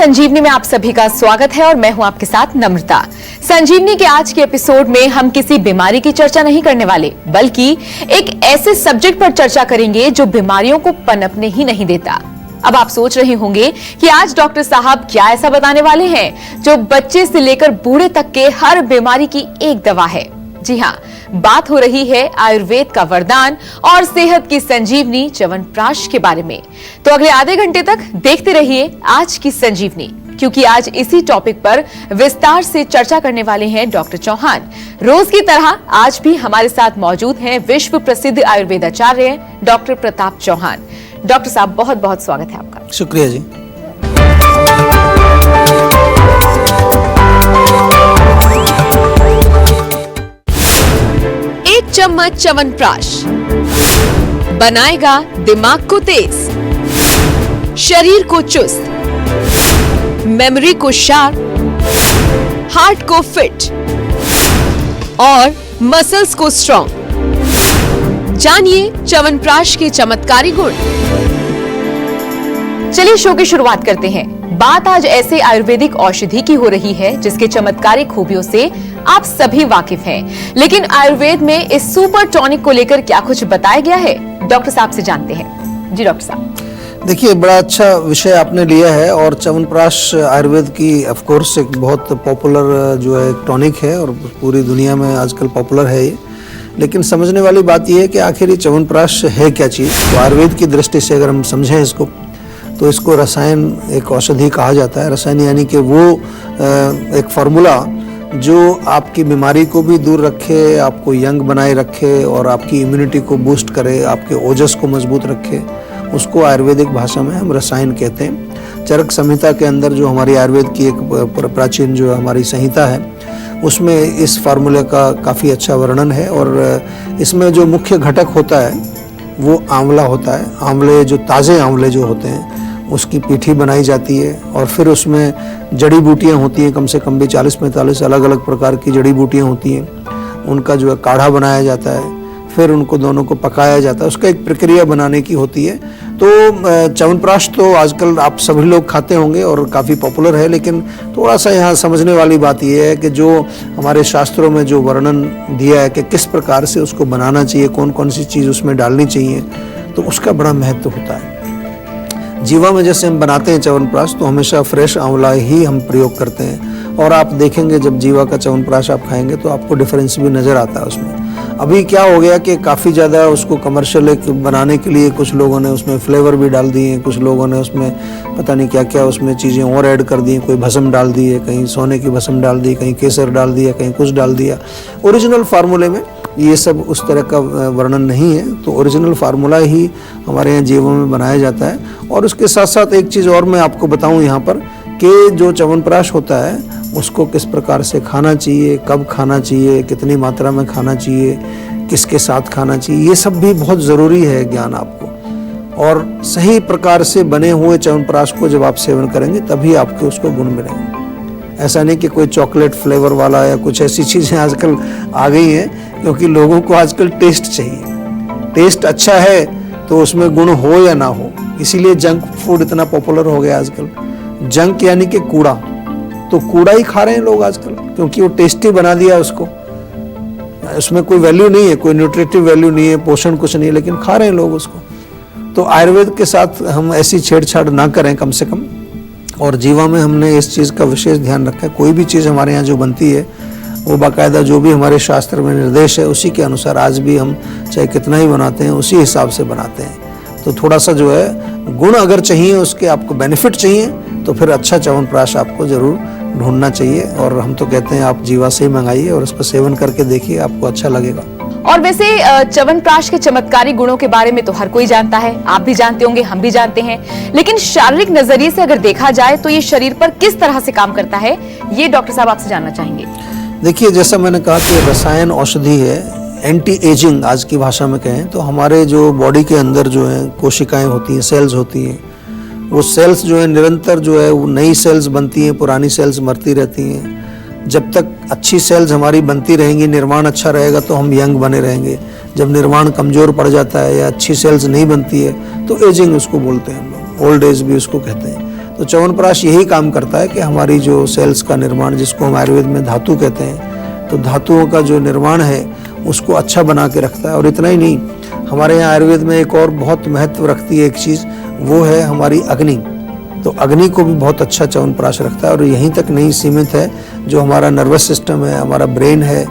संजीवनी में आप सभी का स्वागत है और मैं हूं आपके साथ नम्रता। संजीवनी के आज के एपिसोड में हम किसी बीमारी की चर्चा नहीं करने वाले, बल्कि एक ऐसे सब्जेक्ट पर चर्चा करेंगे जो बीमारियों को पनपने ही नहीं देता। अब आप सोच रहे होंगे कि आज डॉक्टर साहब क्या ऐसा बताने वाले हैं जो बच्चे से लेकर बूढ़े तक के हर बीमारी की एक दवा है। जी हाँ, बात हो रही है आयुर्वेद का वरदान और सेहत की संजीवनी च्यवनप्राश के बारे में। तो अगले आधे घंटे तक देखते रहिए आज की संजीवनी, क्योंकि आज इसी टॉपिक पर विस्तार से चर्चा करने वाले हैं डॉक्टर चौहान। रोज की तरह आज भी हमारे साथ मौजूद हैं विश्व प्रसिद्ध आयुर्वेदाचार्य डॉक्टर प्रताप चौहान। डॉक्टर साहब, बहुत बहुत स्वागत है आपका। शुक्रिया जी। एक चम्मच च्यवनप्राश बनाएगा दिमाग को तेज, शरीर को चुस्त, मेमोरी को शार्प, हार्ट को फिट और मसल्स को स्ट्रॉन्ग। जानिए च्यवनप्राश के चमत्कारी गुण। चलिए शो की शुरुआत करते हैं। बात आज ऐसे आयुर्वेदिक औषधि की हो रही है जिसके चमत्कारी खूबियों से आप सभी वाकिफ हैं, लेकिन आयुर्वेद में इस सुपर टॉनिक को लेकर क्या कुछ बताया गया है, डॉक्टर साहब से जानते हैं। जी डॉक्टर साहब। देखिए, बड़ा अच्छा विषय आपने लिया है और च्यवनप्राश आयुर्वेद की ऑफ कोर्स एक बहुत पॉपुलर जो है टॉनिक है और पूरी दुनिया में आजकल पॉपुलर है ये। लेकिन समझने वाली बात यह है कि आखिर ये च्यवनप्राश है क्या चीज़। तो आयुर्वेद की दृष्टि से अगर हम समझें इसको, तो इसको रसायन एक औषधि कहा जाता है। रसायन यानी कि वो एक फार्मूला जो आपकी बीमारी को भी दूर रखे, आपको यंग बनाए रखे और आपकी इम्यूनिटी को बूस्ट करे, आपके ओजस को मजबूत रखे, उसको आयुर्वेदिक भाषा में हम रसायन कहते हैं। चरक संहिता के अंदर जो हमारी आयुर्वेद की एक प्राचीन जो हमारी संहिता है, उसमें इस फार्मूले का काफ़ी अच्छा वर्णन है। और इसमें जो मुख्य घटक होता है वो आंवला होता है। आंवले जो ताज़े आंवले जो होते हैं उसकी पीठी बनाई जाती है और फिर उसमें जड़ी बूटियाँ होती हैं, कम से कम भी 40-45 अलग अलग प्रकार की जड़ी बूटियाँ होती हैं। उनका जो है काढ़ा बनाया जाता है, फिर उनको दोनों को पकाया जाता है। उसका एक प्रक्रिया बनाने की होती है। तो च्यवनप्राश तो आजकल आप सभी लोग खाते होंगे और काफ़ी पॉपुलर है, लेकिन थोड़ा सा यहाँ समझने वाली बात यह है कि जो हमारे शास्त्रों में जो वर्णन दिया है कि किस प्रकार से उसको बनाना चाहिए, कौन कौन सी चीज़ उसमें डालनी चाहिए, तो उसका बड़ा महत्व होता है। जीवा में जैसे हम बनाते हैं च्यवनप्राश, तो हमेशा फ्रेश आंवला ही हम प्रयोग करते हैं। और आप देखेंगे जब जीवा का च्यवनप्राश आप खाएंगे तो आपको डिफरेंस भी नज़र आता है उसमें। अभी क्या हो गया कि काफ़ी ज़्यादा उसको कमर्शियल बनाने के लिए कुछ लोगों ने उसमें फ्लेवर भी डाल दिए, कुछ लोगों ने उसमें पता नहीं क्या क्या उसमें चीज़ें और ऐड कर दी। कोई भस्म डाल दी है, कहीं सोने की भस्म डाल दी, कहीं केसर डाल दिया, कहीं कुछ डाल दिया। ओरिजिनल फार्मूले में ये सब उस तरह का वर्णन नहीं है। तो ओरिजिनल फार्मूला ही हमारे यहाँ जीवों में बनाया जाता है। और उसके साथ साथ एक चीज़ और मैं आपको बताऊँ यहाँ पर कि जो च्यवनप्राश होता है उसको किस प्रकार से खाना चाहिए, कब खाना चाहिए, कितनी मात्रा में खाना चाहिए, किसके साथ खाना चाहिए, ये सब भी बहुत ज़रूरी है ज्ञान आपको। और सही प्रकार से बने हुए च्यवनप्राश को जब आप सेवन करेंगे तभी आपके उसको गुण मिलेंगे। ऐसा नहीं कि कोई चॉकलेट फ्लेवर वाला या कुछ ऐसी चीज़ें आजकल आ गई हैं, क्योंकि लोगों को आजकल टेस्ट चाहिए। टेस्ट अच्छा है तो उसमें गुण हो या ना हो, इसीलिए जंक फूड इतना पॉपुलर हो गया आजकल। जंक यानी कि कूड़ा, तो कूड़ा ही खा रहे हैं लोग आजकल, क्योंकि वो टेस्टी बना दिया उसको। उसमें कोई वैल्यू नहीं है, कोई न्यूट्रिटिव वैल्यू नहीं है, पोषण कुछ नहीं है, लेकिन खा रहे हैं लोग उसको। तो आयुर्वेद के साथ हम ऐसी छेड़छाड़ ना करें कम से कम। और जीवा में हमने इस चीज़ का विशेष ध्यान रखा है। कोई भी चीज़ हमारे यहाँ जो बनती है वो बाकायदा जो भी हमारे शास्त्र में निर्देश है उसी के अनुसार आज भी हम चाहे कितना ही बनाते हैं उसी हिसाब से बनाते हैं। तो थोड़ा सा जो है गुण अगर चाहिए, उसके आपको बेनिफिट चाहिए, तो फिर अच्छा च्यवनप्राश आपको ज़रूर ढूंढना चाहिए। और हम तो कहते हैं आप जीवा से ही मंगाइए और उसको सेवन करके देखिए, आपको अच्छा लगेगा। और वैसे च्यवनप्राश के चमत्कारी गुणों के बारे में तो हर कोई जानता है, आप भी जानते होंगे, हम भी जानते हैं, लेकिन शारीरिक नजरिए से अगर देखा जाए तो ये शरीर पर किस तरह से काम करता है, ये डॉक्टर साहब आपसे जानना चाहेंगे। देखिए, जैसा मैंने कहा कि रसायन औषधि है, एंटी एजिंग आज की भाषा में कहें तो हमारे जो बॉडी के अंदर जो है कोशिकाएं होती हैं, सेल्स होती हैं, वो सेल्स जो है निरंतर जो है वो नई सेल्स बनती हैं, पुरानी सेल्स मरती रहती हैं। जब तक अच्छी सेल्स हमारी बनती रहेंगी, निर्माण अच्छा रहेगा, तो हम यंग बने रहेंगे। जब निर्माण कमज़ोर पड़ जाता है या अच्छी सेल्स नहीं बनती है तो एजिंग उसको बोलते हैं हम लोग, ओल्ड एज भी उसको कहते हैं। तो च्यवनप्राश यही काम करता है कि हमारी जो सेल्स का निर्माण, जिसको हम आयुर्वेद में धातु कहते हैं, तो धातुओं का जो निर्माण है उसको अच्छा बना के रखता है। और इतना ही नहीं, हमारे यहाँ आयुर्वेद में एक और बहुत महत्व रखती है एक चीज़, वो है हमारी अग्नि। तो अग्नि को भी बहुत अच्छा च्यवनप्राश रखता है। और यहीं तक नहीं सीमित है, जो हमारा नर्वस सिस्टम है, हमारा ब्रेन है,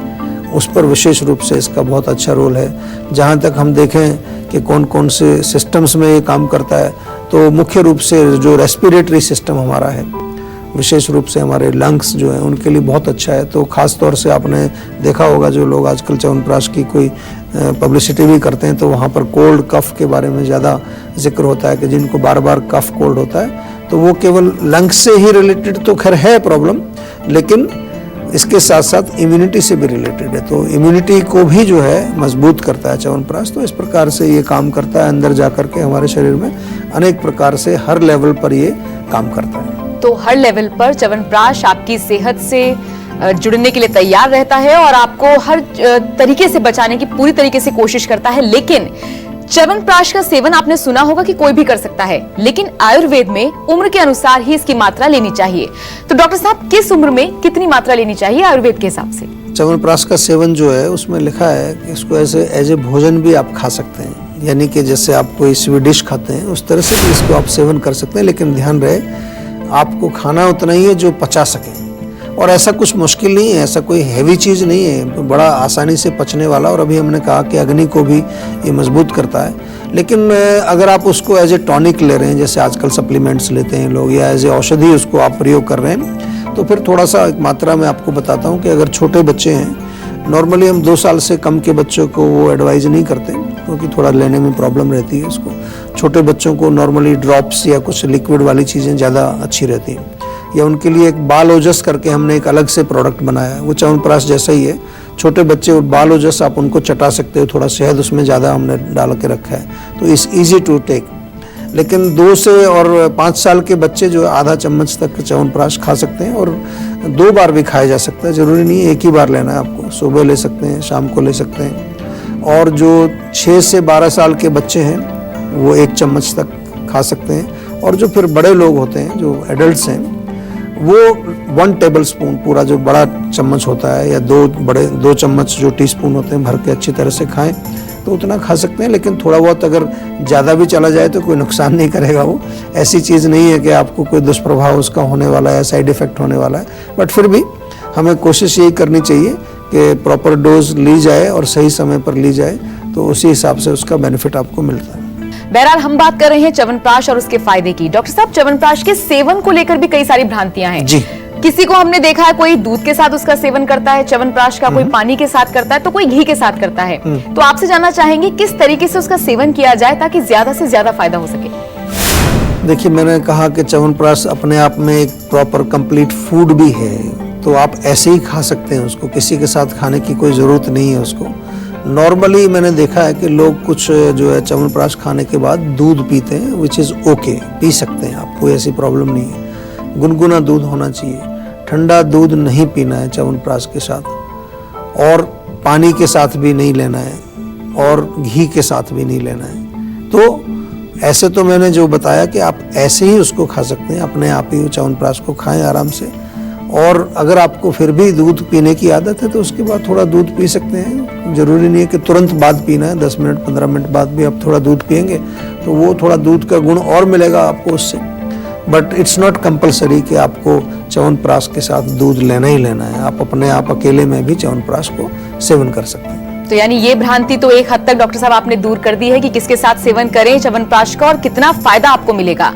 उस पर विशेष रूप से इसका बहुत अच्छा रोल है। जहाँ तक हम देखें कि कौन कौन से सिस्टम्स में ये काम करता है, तो मुख्य रूप से जो रेस्पिरेटरी सिस्टम हमारा है, विशेष रूप से हमारे लंग्स जो हैं उनके लिए बहुत अच्छा है। तो ख़ास तौर से आपने देखा होगा, जो लोग आजकल च्यवनप्राश की कोई पब्लिसिटी भी करते हैं, तो वहाँ पर कोल्ड कफ के बारे में ज़्यादा जिक्र होता है कि जिनको बार बार कफ कोल्ड होता है, तो वो केवल लंग्स से ही रिलेटेड तो खैर है प्रॉब्लम, लेकिन इसके साथ साथ इम्यूनिटी से भी रिलेटेड है। तो इम्यूनिटी को भी जो है मजबूत करता है च्यवनप्राश। तो इस प्रकार से ये काम करता है, अंदर जा कर के हमारे शरीर में अनेक प्रकार से हर लेवल पर ये काम करता है। तो हर लेवल पर च्यवनप्राश आपकी सेहत से जुड़ने के लिए तैयार रहता है और आपको हर तरीके से बचाने की पूरी तरीके से कोशिश करता है। लेकिन च्यवनप्राश का सेवन आपने सुना होगा कि कोई भी कर सकता है, लेकिन आयुर्वेद में उम्र के अनुसार ही इसकी मात्रा लेनी चाहिए। तो डॉक्टर साहब, किस उम्र में कितनी मात्रा लेनी चाहिए आयुर्वेद के हिसाब से? च्यवनप्राश का सेवन जो है उसमें लिखा है कि इसको ऐसे एज ए भोजन भी आप खा सकते हैं, यानी कि जैसे आप कोई स्वीट डिश खाते हैं उस तरह से भी इसको आप सेवन कर सकते हैं। लेकिन ध्यान रहे, आपको खाना उतना ही है जो पचा सके, और ऐसा कुछ मुश्किल नहीं है, ऐसा कोई हैवी चीज़ नहीं है, बड़ा आसानी से पचने वाला। और अभी हमने कहा कि अग्नि को भी ये मजबूत करता है। लेकिन अगर आप उसको एज ए टॉनिक ले रहे हैं, जैसे आजकल सप्लीमेंट्स लेते हैं लोग, या एज ए औषधि उसको आप प्रयोग कर रहे हैं, तो फिर थोड़ा सा एक मात्रा में आपको बताता हूँ कि अगर छोटे बच्चे हैं, नॉर्मली हम 2 साल से कम के बच्चों को वो एडवाइज नहीं करते, क्योंकि थोड़ा लेने में प्रॉब्लम रहती है उसको। छोटे बच्चों को नॉर्मली ड्रॉप्स या कुछ लिक्विड वाली चीज़ें ज़्यादा अच्छी रहती हैं। या उनके लिए एक बाल ओजस करके हमने एक अलग से प्रोडक्ट बनाया है, वो च्यवनप्राश जैसा ही है। छोटे बच्चे बाल ओजस आप उनको चटा सकते हो, थोड़ा शहद उसमें ज़्यादा हमने डाल के रखा है, तो इस ईजी टू टेक। लेकिन 2 से और 5 साल के बच्चे जो आधा चम्मच तक च्यवनप्राश खा सकते हैं, और 2 बार भी खाया जा सकता है, ज़रूरी नहीं है एक ही बार लेना है आपको। सुबह ले सकते हैं, शाम को ले सकते हैं। और जो 6 से 12 साल के बच्चे हैं वो 1 चम्मच तक खा सकते हैं। और जो फिर बड़े लोग होते हैं, जो एडल्ट्स हैं, वो 1 टेबल स्पून, पूरा जो बड़ा चम्मच होता है, या 2 चम्मच जो टीस्पून होते हैं भर के अच्छी तरह से खाएं, तो उतना खा सकते हैं। लेकिन थोड़ा बहुत अगर ज़्यादा भी चला जाए तो कोई नुकसान नहीं करेगा। वो ऐसी चीज़ नहीं है कि आपको कोई दुष्प्रभाव उसका होने वाला है, साइड इफ़ेक्ट होने वाला है। बट फिर भी हमें कोशिश यही करनी चाहिए कि प्रॉपर डोज ली जाए और सही समय पर ली जाए, तो उसी हिसाब से उसका बेनिफिट आपको मिलता है। बहरहाल हम बात कर रहे हैं च्यवनप्राश और उसके फायदे की। डॉक्टर साहब, च्यवनप्राश के सेवन को लेकर भी कई सारी भ्रांतियां हैं जी। किसी को हमने देखा है कोई दूध के साथ उसका सेवन करता है च्यवनप्राश का, कोई पानी के साथ करता है, तो कोई घी के साथ करता है। तो आपसे जानना चाहेंगे किस तरीके से उसका सेवन किया जाए ताकि ज्यादा से ज्यादा फायदा हो सके? देखिए, मैंने कहा कि च्यवनप्राश अपने आप में एक प्रॉपर कंप्लीट फूड भी है, तो आप ऐसे ही खा सकते हैं उसको, किसी के साथ खाने की कोई ज़रूरत नहीं है उसको। नॉर्मली मैंने देखा है कि लोग कुछ जो है च्यवनप्राश खाने के बाद दूध पीते हैं, विच इज़ ओके, पी सकते हैं आप, कोई ऐसी प्रॉब्लम नहीं है। गुनगुना दूध होना चाहिए, ठंडा दूध नहीं पीना है च्यवनप्राश के साथ, और पानी के साथ भी नहीं लेना है, और घी के साथ भी नहीं लेना है। तो ऐसे तो मैंने जो बताया कि आप ऐसे ही उसको खा सकते हैं, अपने आप ही च्यवनप्राश को खाएं आराम से। और अगर आपको फिर भी दूध पीने की आदत है तो उसके बाद थोड़ा दूध पी सकते हैं। ज़रूरी नहीं है कि तुरंत बाद पीना है, 10 मिनट 15 मिनट बाद भी आप थोड़ा दूध पिएंगे तो वो थोड़ा दूध का गुण और मिलेगा आपको उससे। बट इट्स नॉट कंपलसरी कि आपको च्यवनप्राश के साथ दूध लेना ही लेना है, आप अपने आप अकेले में भी च्यवनप्राश को सेवन कर सकते हैं। तो यानी ये भ्रांति तो एक हद तक डॉक्टर साहब आपने दूर कर दी है कि किसके साथ सेवन करें च्यवनप्राश का और कितना फायदा आपको मिलेगा।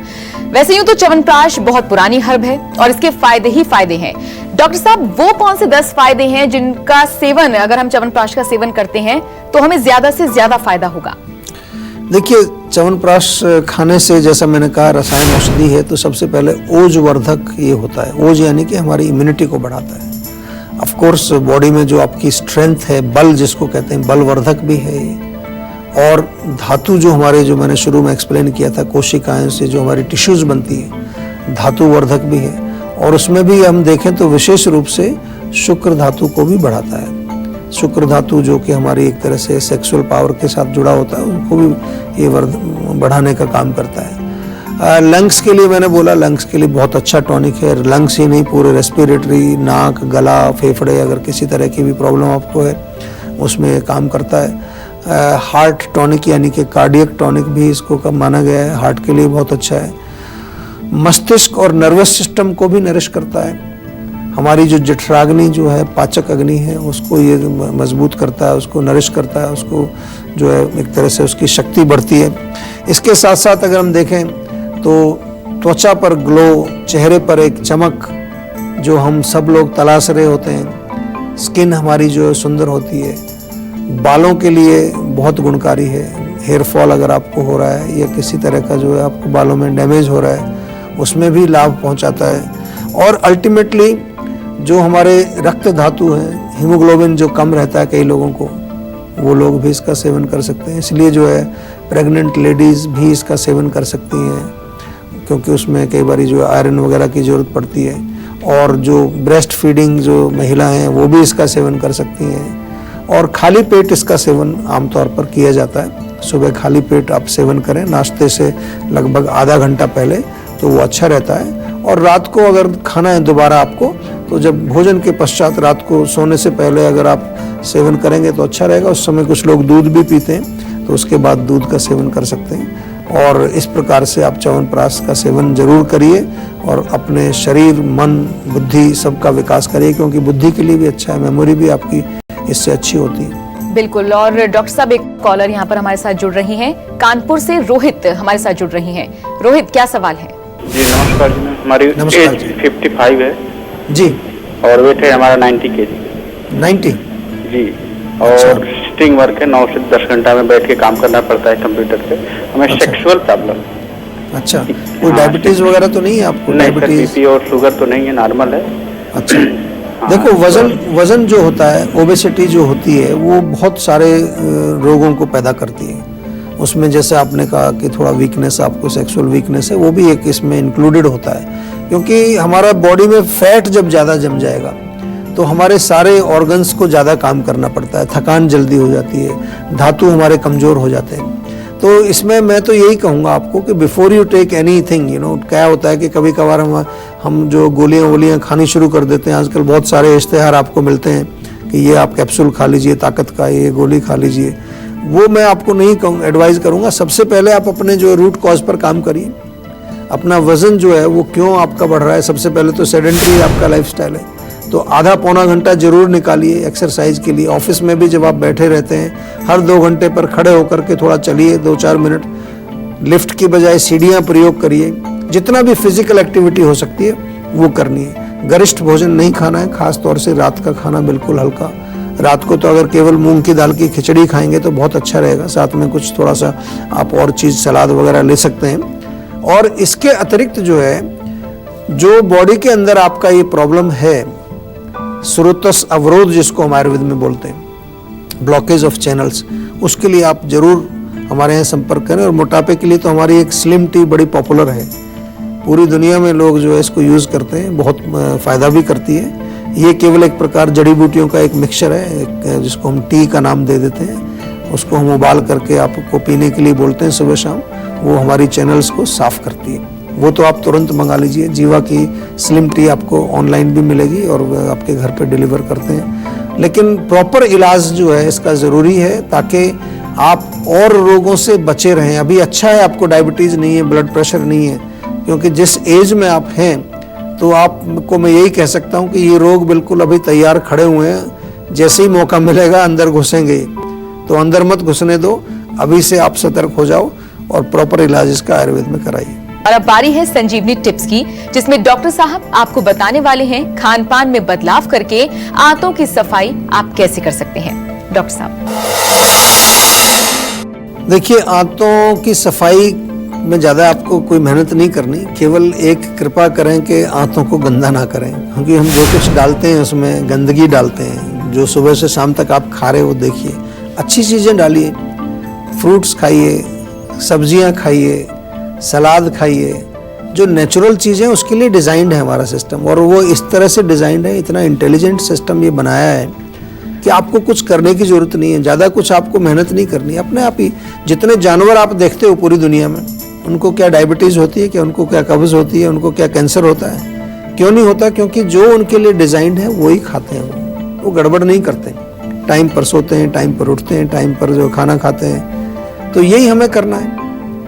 वैसे यूं तो च्यवनप्राश बहुत पुरानी हर्ब है और इसके फायदे ही फायदे हैं। डॉक्टर साहब, वो कौन से 10 फायदे हैं जिनका सेवन अगर हम च्यवनप्राश का सेवन करते हैं तो हमें ज्यादा से ज्यादा फायदा होगा? देखिए, च्यवनप्राश खाने से, जैसा मैंने कहा, रसायन औषधि है, तो सबसे पहले ओजवर्धक ये होता है। ओज यानी कि हमारी इम्यूनिटी को बढ़ाता है। ऑफ कोर्स बॉडी में जो आपकी स्ट्रेंथ है, बल जिसको कहते हैं, बलवर्धक भी है ये। और धातु जो हमारे, जो मैंने शुरू में एक्सप्लेन किया था, कोशिकाएं से जो हमारी टिश्यूज बनती है, धातुवर्धक भी है। और उसमें भी हम देखें तो विशेष रूप से शुक्र धातु को भी बढ़ाता है। शुक्र धातु जो कि हमारी एक तरह से सेक्सुअल पावर के साथ जुड़ा होता है, उनको भी ये बढ़ाने का काम करता है। लंग्स के लिए मैंने बोला, लंग्स के लिए बहुत अच्छा टॉनिक है। लंग्स ही नहीं, पूरे रेस्पिरेटरी, नाक, गला, फेफड़े, अगर किसी तरह की भी प्रॉब्लम आपको है उसमें काम करता है। हार्ट टॉनिक यानी कि कार्डियक टॉनिक भी इसको कब माना गया है, हार्ट के लिए बहुत अच्छा है। मस्तिष्क और नर्वस सिस्टम को भी नरिश करता है। हमारी जो जठराग्नि जो है, पाचक अग्नि है, उसको ये मजबूत करता है, उसको नरिश करता है, उसको जो है एक तरह से उसकी शक्ति बढ़ती है। इसके साथ साथ अगर हम देखें तो त्वचा पर ग्लो, चेहरे पर एक चमक जो हम सब लोग तलाश रहे होते हैं, स्किन हमारी जो है सुंदर होती है। बालों के लिए बहुत गुणकारी है। हेयर फॉल अगर आपको हो रहा है या किसी तरह का जो है आपको बालों में डैमेज हो रहा है, उसमें भी लाभ पहुंचाता है। और अल्टीमेटली जो हमारे रक्त धातु हैं, हीमोग्लोबिन जो कम रहता है कई लोगों को, वो लोग भी इसका सेवन कर सकते हैं। इसलिए जो है प्रेग्नेंट लेडीज़ भी इसका सेवन कर सकती हैं, क्योंकि उसमें कई बार जो आयरन वगैरह की ज़रूरत पड़ती है। और जो ब्रेस्ट फीडिंग जो महिला हैं वो भी इसका सेवन कर सकती हैं। और खाली पेट इसका सेवन आमतौर पर किया जाता है। सुबह खाली पेट आप सेवन करें नाश्ते से लगभग आधा घंटा पहले, तो वो अच्छा रहता है। और रात को अगर खाना है दोबारा आपको, तो जब भोजन के पश्चात रात को सोने से पहले अगर आप सेवन करेंगे तो अच्छा रहेगा। उस समय कुछ लोग दूध भी पीते हैं, तो उसके बाद दूध का सेवन कर सकते हैं। और इस प्रकार से आप च्यवनप्राश का सेवन जरूर करिए और अपने शरीर, मन, बुद्धि सबका विकास करिए, क्योंकि बुद्धि के लिए भी अच्छा है, मेमोरी भी आपकी इससे अच्छी होती है। बिल्कुल। और डॉक्टर साहब, एक कॉलर यहाँ पर हमारे साथ जुड़ रही हैं, कानपुर से रोहित हमारे साथ जुड़ रही हैं। रोहित, क्या सवाल है? जी नमस्कार जी, हमारी एज 55 है जी, और वेट है हमारा 90 kg। 90 जी। और सिटिंग वर्क है, 9 से 10 घंटा में बैठ के काम करना पड़ता है कंप्यूटर पे। हमें सेक्सुअल प्रॉब्लम। अच्छा, कोई डायबिटीज वगैरह तो नहीं है आपको? डायबिटीज, बीपी और शुगर तो नहीं है, नॉर्मल है। अच्छा, देखो वजन जो होता है, ओबेसिटी जो होती है, वो बहुत सारे रोगों को पैदा करती है। उसमें जैसे आपने कहा कि थोड़ा वीकनेस, आपको सेक्सुअल वीकनेस है, वो भी एक इसमें इंक्लूडेड होता है। क्योंकि हमारा बॉडी में फैट जब ज़्यादा जम जाएगा तो हमारे सारे ऑर्गन्स को ज़्यादा काम करना पड़ता है, थकान जल्दी हो जाती है, धातु हमारे कमज़ोर हो जाते हैं। तो इसमें मैं तो यही कहूँगा आपको कि बिफोर यू टेक एनीथिंग, क्या होता है कि कभी कभार हम जो गोलियाँ खानी शुरू कर देते हैं। आजकल बहुत सारे इश्तेहार आपको मिलते हैं कि ये आप कैप्सूल खा लीजिए ताकत का, ये गोली खा लीजिए। वो मैं आपको नहीं एडवाइस करूँगा। सबसे पहले आप अपने जो रूट कॉज पर काम करिए। अपना वजन जो है वो क्यों आपका बढ़ रहा है, सबसे पहले तो सेडेंट्री आपका लाइफस्टाइल है, तो आधा पौना घंटा जरूर निकालिए एक्सरसाइज के लिए। ऑफिस में भी जब आप बैठे रहते हैं, हर 2 घंटे पर खड़े होकर के थोड़ा चलिए 2-4 मिनट। लिफ्ट की बजाय सीढ़ियाँ प्रयोग करिए। जितना भी फिजिकल एक्टिविटी हो सकती है वो करनी है। गरिष्ठ भोजन नहीं खाना है, खास तौर से रात का खाना बिल्कुल हल्का। रात को तो अगर केवल मूंग की दाल की खिचड़ी खाएंगे तो बहुत अच्छा रहेगा, साथ में कुछ थोड़ा सा आप और चीज़ सलाद वगैरह ले सकते हैं। और इसके अतिरिक्त जो है, जो बॉडी के अंदर आपका ये प्रॉब्लम है, स्रोतस अवरोध जिसको हम आयुर्वेद में बोलते हैं, ब्लॉकेज ऑफ चैनल्स, उसके लिए आप जरूर हमारे यहाँ संपर्क करें। और मोटापे के लिए तो हमारी एक स्लिम टी बड़ी पॉपुलर है, पूरी दुनिया में लोग जो है इसको यूज़ करते हैं, बहुत फ़ायदा भी करती है। ये केवल एक प्रकार जड़ी बूटियों का एक मिक्सचर है, जिसको हम टी का नाम दे देते हैं। उसको हम उबाल करके आपको पीने के लिए बोलते हैं सुबह शाम। वो हमारी चैनल्स को साफ करती है। वो तो आप तुरंत मंगा लीजिए। जीवा की स्लिम टी आपको ऑनलाइन भी मिलेगी और आपके घर पे डिलीवर करते हैं। लेकिन प्रॉपर इलाज जो है इसका ज़रूरी है, ताकि आप और रोगों से बचे रहें। अभी अच्छा है आपको डायबिटीज़ नहीं है, ब्लड प्रेशर नहीं है, क्योंकि जिस एज में आप हैं तो आपको मैं यही कह सकता हूं कि ये रोग बिल्कुल अभी तैयार खड़े हुए हैं। जैसे ही मौका मिलेगा अंदर घुसेंगे, तो अंदर मत घुसने दो। अभी से आप सतर्क हो जाओ और प्रॉपर इलाज इसका आयुर्वेद में कराइए। और अब बारी है संजीवनी टिप्स की, जिसमें डॉक्टर साहब आपको बताने वाले हैं खान पान में बदलाव करके आंतों की सफाई आप कैसे कर सकते हैं। डॉक्टर साहब, देखिए, आंतों की सफाई में ज़्यादा आपको कोई मेहनत नहीं करनी। केवल एक कृपा करें कि आंतों को गंदा ना करें, क्योंकि हम जो कुछ डालते हैं उसमें गंदगी डालते हैं। जो सुबह से शाम तक आप खा रहे हो, देखिए अच्छी चीज़ें डालिए, फ्रूट्स खाइए, सब्जियां खाइए, सलाद खाइए। जो नेचुरल चीज़ें उसके लिए डिज़ाइंड है हमारा सिस्टम, और वो इस तरह से डिज़ाइंड है, इतना इंटेलिजेंट सिस्टम ये बनाया है कि आपको कुछ करने की ज़रूरत नहीं है। ज़्यादा कुछ आपको मेहनत नहीं करनी है। अपने आप ही जितने जानवर आप देखते हो पूरी दुनिया में, उनको क्या डायबिटीज़ होती है, क्या उनको क्या कब्ज़ होती है, उनको क्या कैंसर होता है? क्यों नहीं होता? क्योंकि जो उनके लिए डिज़ाइंड है वही खाते हैं, वो गड़बड़ नहीं करते, टाइम पर सोते हैं, टाइम पर उठते हैं, टाइम पर जो खाना खाते हैं। तो यही हमें करना है,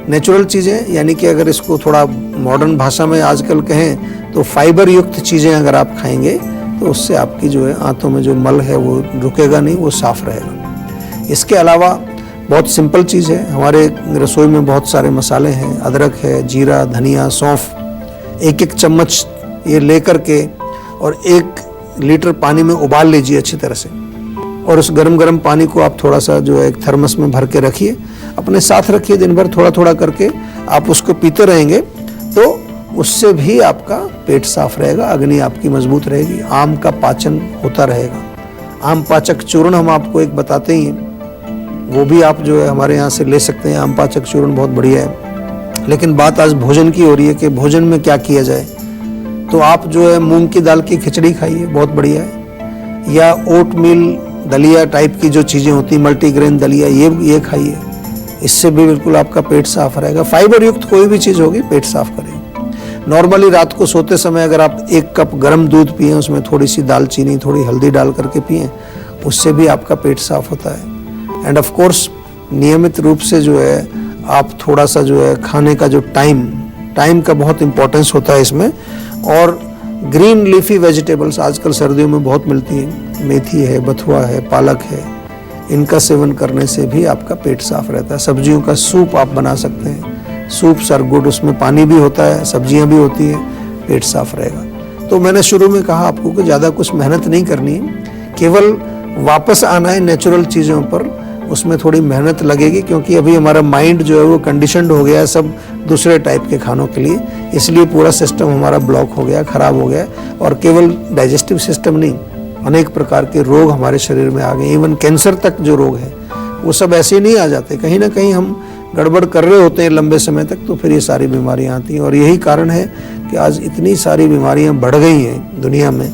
नेचुरल चीज़ें, यानी कि अगर इसको थोड़ा मॉडर्न भाषा में आजकल कहें तो फाइबर युक्त चीज़ें अगर आप खाएंगे तो उससे आपकी जो है आंतों में जो मल है वो रुकेगा नहीं, वो साफ रहेगा। इसके अलावा बहुत सिंपल चीज़ है, हमारे रसोई में बहुत सारे मसाले हैं, अदरक है, जीरा, धनिया, सौंफ, एक चम्मच ये लेकर के और 1 लीटर पानी में उबाल लीजिए अच्छी तरह से, और उस गरम गरम पानी को आप थोड़ा सा जो है एक थर्मस में भर के रखिए, अपने साथ रखिए, दिन भर थोड़ा थोड़ा करके आप उसको पीते रहेंगे तो उससे भी आपका पेट साफ रहेगा, अग्नि आपकी मजबूत रहेगी, आम का पाचन होता रहेगा। आम पाचक चूर्ण हम आपको एक बताते ही हैं, वो भी आप जो है हमारे यहाँ से ले सकते हैं। आम पाचक चूर्ण बहुत बढ़िया है। लेकिन बात आज भोजन की हो रही है कि भोजन में क्या किया जाए, तो आप जो है मूंग की दाल की खिचड़ी खाइए, बहुत बढ़िया है, या ओट मील दलिया टाइप की जो चीज़ें होती हैं, मल्टीग्रेन दलिया, ये खाइए, इससे भी बिल्कुल आपका पेट साफ रहेगा। फाइबर युक्त कोई भी चीज़ होगी पेट साफ करेगी। नॉर्मली रात को सोते समय अगर आप 1 कप गर्म दूध पिए, उसमें थोड़ी सी दालचीनी, थोड़ी हल्दी डाल करके पिए, उससे भी आपका पेट साफ होता है। एंड ऑफ कोर्स नियमित रूप से जो है आप थोड़ा सा जो है खाने का जो टाइम का बहुत इंपॉर्टेंस होता है इसमें। और ग्रीन लीफी वेजिटेबल्स आजकल सर्दियों में बहुत मिलती हैं, मेथी है, बथुआ है, पालक है, इनका सेवन करने से भी आपका पेट साफ रहता है। सब्जियों का सूप आप बना सकते हैं, सूप्स आर गुड, उसमें पानी भी होता है, सब्जियां भी होती हैं, पेट साफ रहेगा। तो मैंने शुरू में कहा आपको कि ज़्यादा कुछ मेहनत नहीं करनी है, केवल वापस आना है नेचुरल चीज़ों पर, उसमें थोड़ी मेहनत लगेगी क्योंकि अभी हमारा माइंड जो है वो कंडीशनड हो गया है सब दूसरे टाइप के खानों के लिए, इसलिए पूरा सिस्टम हमारा ब्लॉक हो गया, खराब हो गया। और केवल डाइजेस्टिव सिस्टम नहीं, अनेक प्रकार के रोग हमारे शरीर में आ गए, इवन कैंसर तक जो रोग है वो सब ऐसे नहीं आ जाते, कहीं ना कहीं हम गड़बड़ कर रहे होते हैं लंबे समय तक, तो फिर ये सारी बीमारियां आती हैं। और यही कारण है कि आज इतनी सारी बीमारियां बढ़ गई हैं दुनिया में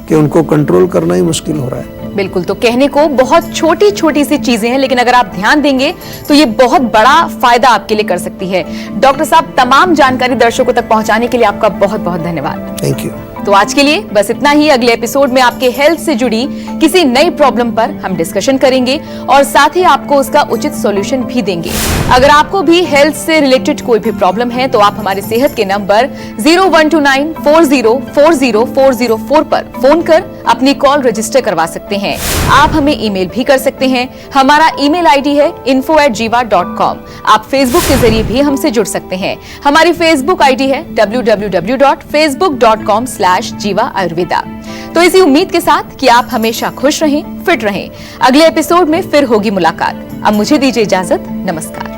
कि उनको कंट्रोल करना ही मुश्किल हो रहा है। बिल्कुल, तो कहने को बहुत छोटी छोटी सी चीजें हैं, लेकिन अगर आप ध्यान देंगे तो ये बहुत बड़ा फायदा आपके लिए कर सकती है। डॉक्टर साहब, तमाम जानकारी दर्शकों तक पहुंचाने के लिए आपका बहुत बहुत धन्यवाद। Thank you. तो आज के लिए बस इतना ही। अगले एपिसोड में आपके हेल्थ से जुड़ी किसी नई प्रॉब्लम पर हम डिस्कशन करेंगे और साथ ही आपको उसका उचित सॉल्यूशन भी देंगे। अगर आपको भी हेल्थ से रिलेटेड कोई भी प्रॉब्लम है तो आप हमारे सेहत के नंबर 0129404004 पर फोन कर अपनी कॉल रजिस्टर करवा सकते हैं। आप हमें ईमेल भी कर सकते हैं, हमारा ईमेल आईडी है info@jiva.com। आप फेसबुक के जरिए भी हमसे जुड़ सकते हैं, हमारी फेसबुक आईडी है www.facebook.com/jiva ayurveda। तो इसी उम्मीद के साथ कि आप हमेशा खुश रहें, फिट रहें, अगले एपिसोड में फिर होगी मुलाकात। अब मुझे दीजिए इजाजत, नमस्कार।